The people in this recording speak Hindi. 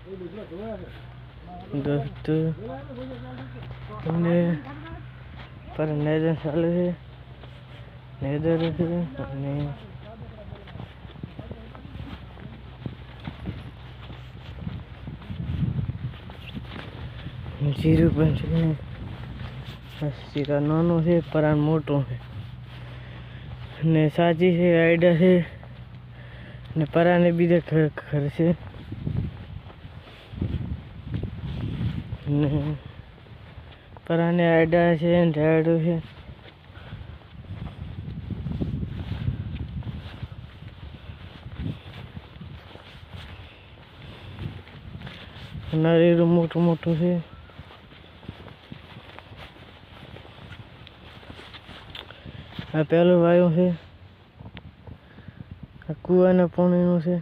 दोस्तों हमने पर नेदर चालू है, नेदर है अपने जीरो पंच में सीधा नानो है परान मोटो है ने साची है आइडा है ने पराने बीजे घर से ने पराने आइडा है डैडो है नारियल मोटो मोटो है आ पहलो वायो है कुआ ना पानी नो से